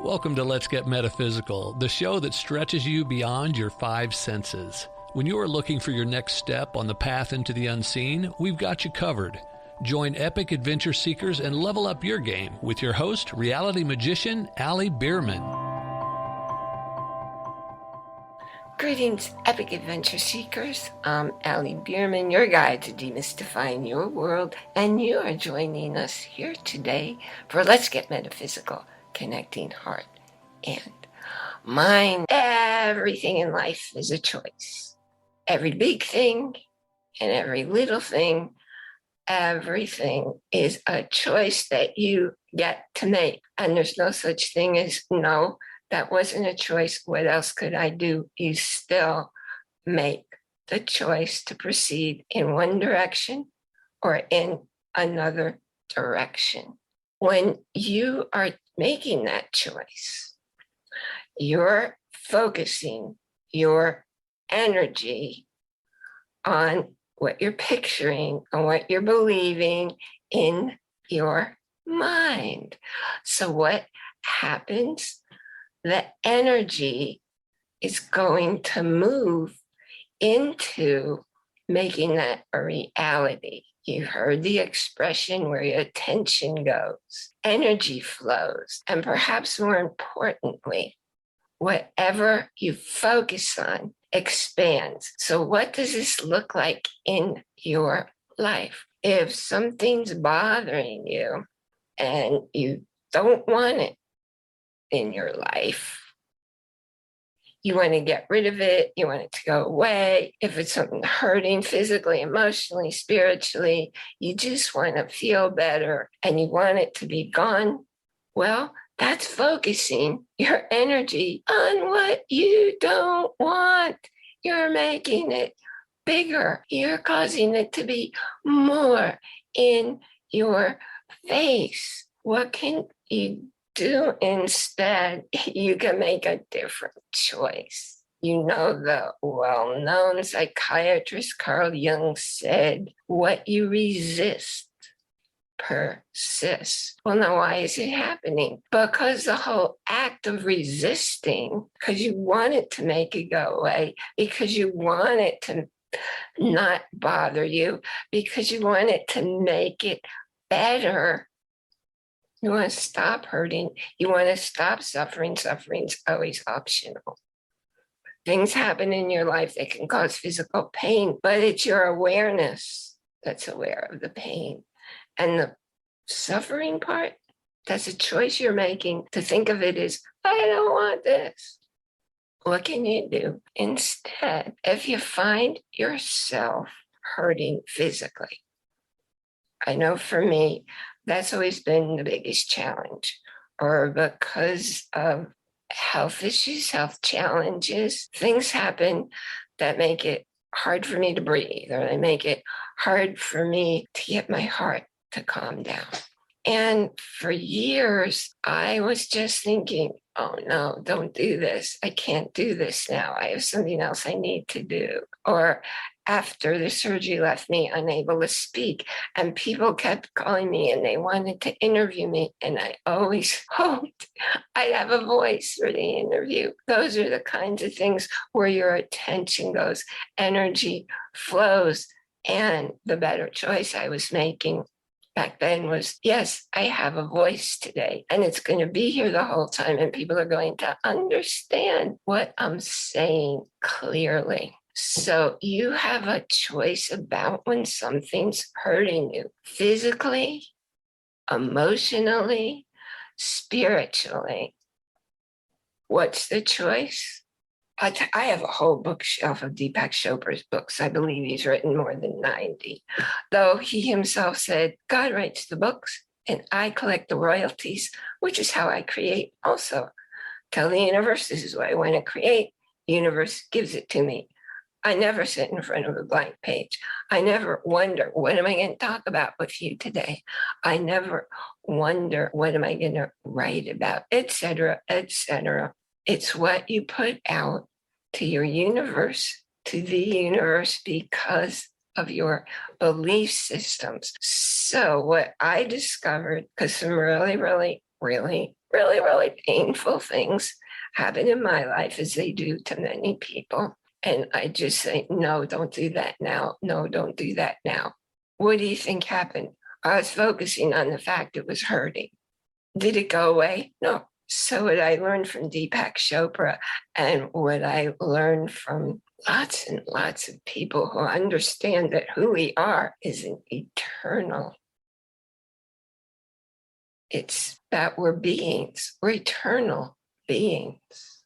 Welcome to Let's Get Metaphysical, the show that stretches you beyond your five senses. When you are looking for your next step on the path into the unseen, we've got you covered. Join epic adventure seekers and level up your game with your host, reality magician Bierman. Greetings, epic adventure seekers. I'm Bierman, your guide to demystifying your world, and you are joining us here today for Let's Get Metaphysical, connecting heart and mind. Everything in life is a choice. Every big thing and every little thing, everything is a choice that you get to make. And there's no such thing as no, that wasn't a choice. What else could I do? You still make the choice to proceed in one direction or in another direction. When you are making that choice, you're focusing your energy on what you're picturing and what you're believing in your mind. So what happens? The energy is going to move into making that a reality. You heard the expression where your attention goes, energy flows, and perhaps more importantly, whatever you focus on expands. So what does this look like in your life? If something's bothering you and you don't want it in your life, you want to get rid of it, you want it to go away. If it's something hurting physically, emotionally, spiritually, you just want to feel better and you want it to be gone, well, that's focusing your energy on what you don't want. You're making it bigger. You're causing it to be more in your face. What can you do instead? You can make a different choice. You know, the well-known psychiatrist Carl Jung said, what you resist persists. Well, now why is it happening? Because the whole act of resisting, because you want it to make it go away, because you want it to not bother you, because you want it to make it better. You want to stop hurting. You want to stop suffering. Suffering's always optional. Things happen in your life that can cause physical pain, but it's your awareness that's aware of the pain. And the suffering part, that's a choice you're making to think of it as, I don't want this. What can you do instead if you find yourself hurting physically? I know for me, that's always been the biggest challenge, or because of health issues, health challenges, things happen that make it hard for me to breathe, or they make it hard for me to get my heart to calm down. And for years, I was just thinking, oh no, don't do this. I can't do this now. I have something else I need to do. Or after the surgery left me unable to speak, and people kept calling me and they wanted to interview me. And I always hoped I'd have a voice for the interview. Those are the kinds of things where your attention goes, energy flows. And the better choice I was making back then was, yes, I have a voice today, and it's going to be here the whole time, and people are going to understand what I'm saying clearly. So you have a choice about when something's hurting you, physically, emotionally, spiritually. What's the choice? I have a whole bookshelf of Deepak Chopra's books. I believe he's written more than 90. Though he himself said, God writes the books and I collect the royalties, which is how I create also. Tell the universe, this is what I want to create. The universe gives it to me. I never sit in front of a blank page. I never wonder, what am I going to talk about with you today? I never wonder, what am I going to write about, etc., etc. It's what you put out to your universe, to the universe, because of your belief systems. So what I discovered, because some really, really really, really, really painful things happen in my life, as they do to many people. And I just say, no, don't do that now. No, don't do that now. What do you think happened? I was focusing on the fact it was hurting. Did it go away? No. So what I learned from Deepak Chopra and what I learned from lots and lots of people who understand that who we are is an eternal. It's that we're beings. We're eternal beings.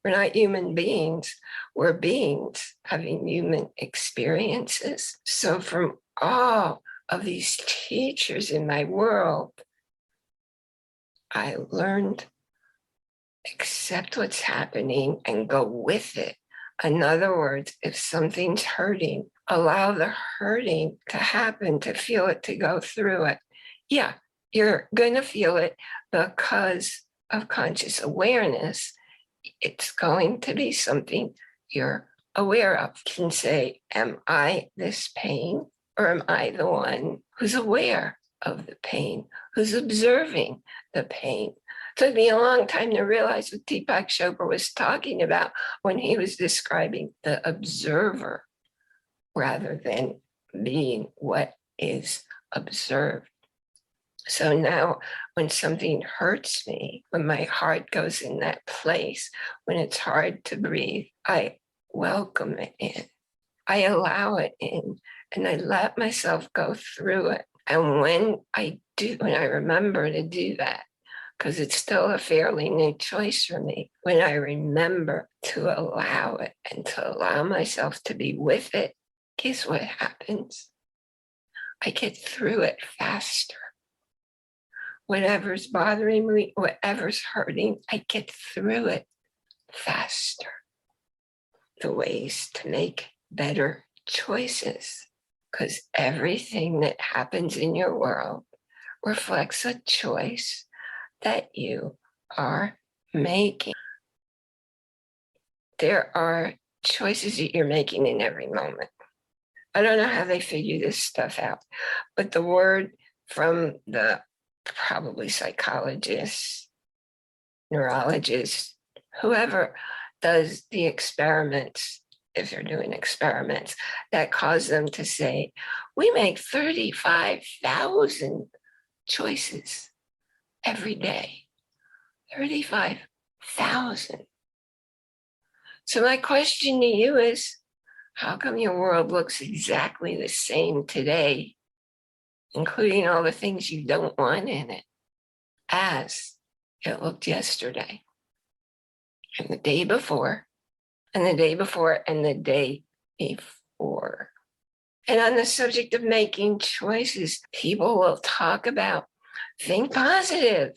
We're not human beings. We're beings having human experiences. So from all of these teachers in my world, I learned accept what's happening and go with it. In other words, if something's hurting, allow the hurting to happen, to feel it, to go through it. Yeah, you're going to feel it because of conscious awareness. It's going to be something you're aware of. You can say, am I this pain? Or am I the one who's aware of the pain, who's observing the pain? It took me a long time to realize what Deepak Chopra was talking about when he was describing the observer rather than being what is observed. So now when something hurts me, when my heart goes in that place, when it's hard to breathe, I welcome it in. I allow it in and I let myself go through it. And when I remember to do that, because it's still a fairly new choice for me, when I remember to allow it and to allow myself to be with it, guess what happens? I get through it faster. Whatever's bothering me, whatever's hurting, I get through it faster. The ways to make better choices, because everything that happens in your world reflects a choice that you are making. There are choices that you're making in every moment. I don't know how they figure this stuff out, but the word from the probably psychologists, neurologists, whoever does the experiments, if they're doing experiments, that cause them to say, we make 35,000 choices every day. 35,000. So my question to you is, how come your world looks exactly the same today, including all the things you don't want in it, as it looked yesterday, and the day before, and the day before, and the day before? And on the subject of making choices, people will talk about think positive.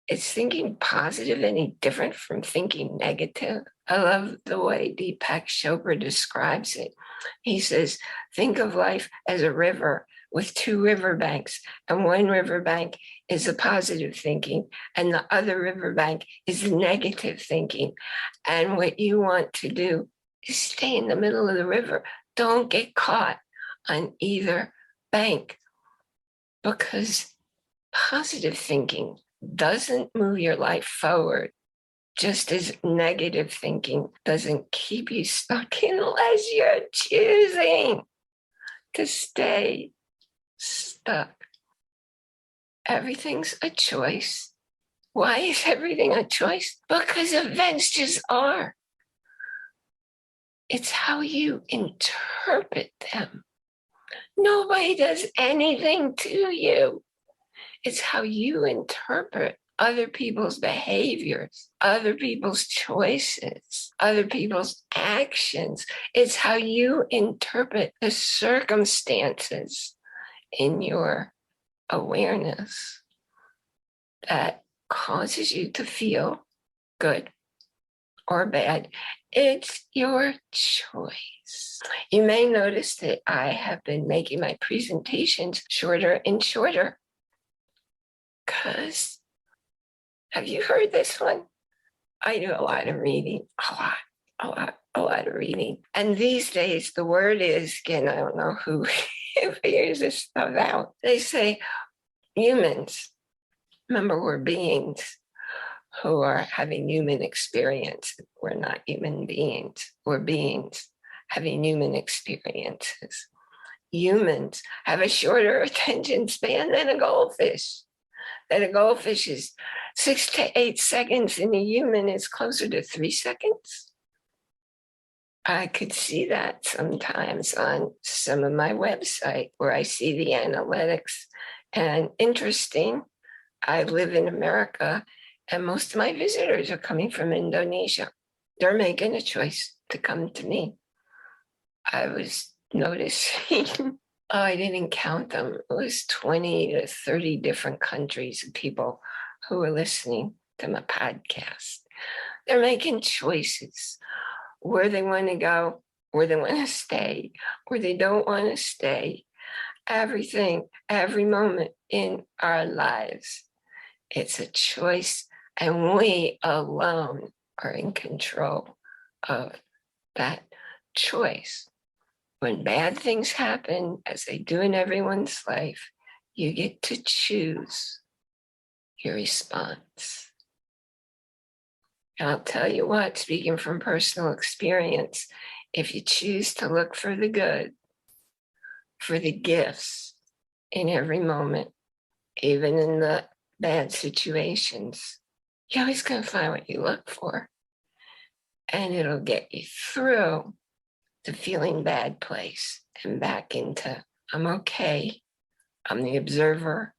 Is thinking positive any different from thinking negative? I love the way Deepak Chopra describes it. He says, think of life as a river with two riverbanks, and one riverbank is the positive thinking, and the other riverbank is the negative thinking. And what you want to do is stay in the middle of the river. Don't get caught on either bank, because positive thinking doesn't move your life forward, just as negative thinking doesn't keep you stuck unless you're choosing to stay stuck. Everything's a choice. Why is everything a choice? Because events just are. It's how you interpret them. Nobody does anything to you. It's how you interpret other people's behaviors, other people's choices, other people's actions. It's how you interpret the circumstances in your awareness that causes you to feel good or bad. It's your choice. You may notice that I have been making my presentations shorter and shorter. Because, have you heard this one? I do a lot of reading, a lot of reading. And these days, the word is, again, I don't know who figures this stuff out. They say humans Remember, we're beings who are having human experience. We're not human beings. We're beings having human experiences. Humans have a shorter attention span than a goldfish. That a goldfish is 6 to 8 seconds and a human is closer to 3 seconds. I could see that sometimes on some of my website where I see the analytics. And interesting, I live in America and most of my visitors are coming from Indonesia. They're making a choice to come to me. I was noticing, I didn't count them. It was 20 to 30 different countries of people who were listening to my podcast. They're making choices where they want to go, where they want to stay, where they don't want to stay. Everything, every moment in our lives, it's a choice, and we alone are in control of that choice. When bad things happen, as they do in everyone's life, you get to choose your response. And I'll tell you what, speaking from personal experience, if you choose to look for the good, for the gifts in every moment, even in the bad situations, you're always going to find what you look for. And it'll get you through the feeling bad place and back into, I'm okay. I'm the observer.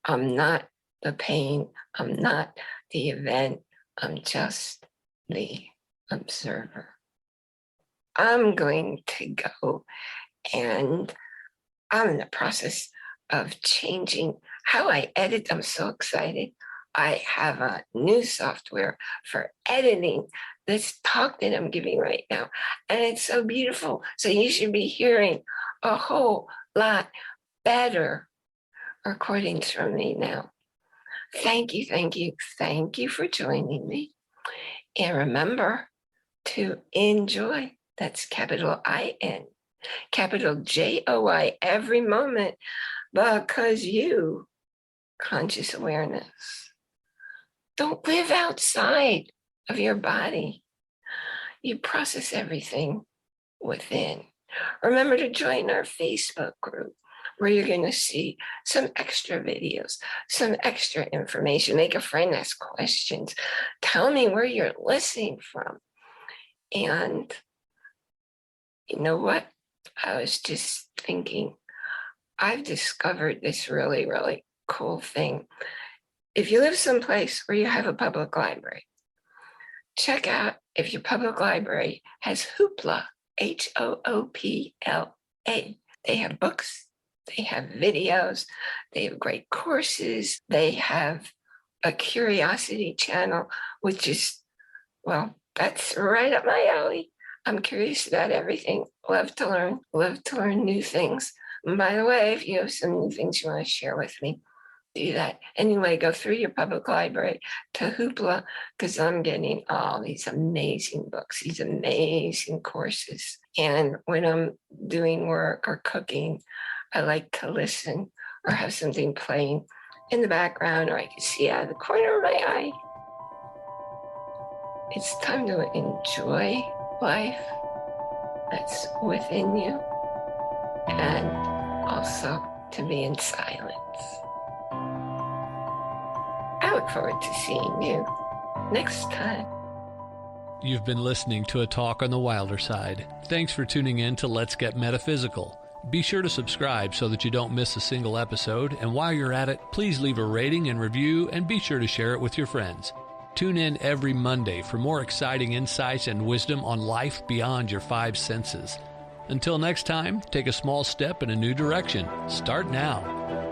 I'm not the pain. I'm not the event. I'm just the observer. I'm going to go, and I'm in the process of changing how I edit. I'm so excited. I have a new software for editing this talk that I'm giving right now, and it's so beautiful. So you should be hearing a whole lot better recordings from me now. Thank you, thank you, thank you for joining me. And remember to enjoy. That's capital I-N, capital J-O-I, every moment, because you, conscious awareness, don't live outside of your body. You process everything within. Remember to join our Facebook group where you're going to see some extra videos, some extra information. Make a friend, ask questions. Tell me where you're listening from. And you know what? I was just thinking, I've discovered this really, really cool thing. If you live someplace where you have a public library, check out if your public library has Hoopla, Hoopla. They have books, they have videos, they have great courses, they have a curiosity channel, which is, well, that's right up my alley. I'm curious about everything, love to learn new things. And by the way, if you have some new things you want to share with me, do that. Anyway, go through your public library to Hoopla, because I'm getting all these amazing books, these amazing courses. And when I'm doing work or cooking, I like to listen or have something playing in the background, or I can see out of the corner of my eye. It's time to enjoy life that's within you, and also to be in silence. I look forward to seeing you next time. You've been listening to a talk on the wilder side. Thanks for tuning in to Let's Get Metaphysical. Be sure to subscribe so that you don't miss a single episode, and while you're at it, please leave a rating and review, and be sure to share it with your friends. Tune in every Monday for more exciting insights and wisdom on life beyond your five senses. Until next time, take a small step in a new direction. Start now.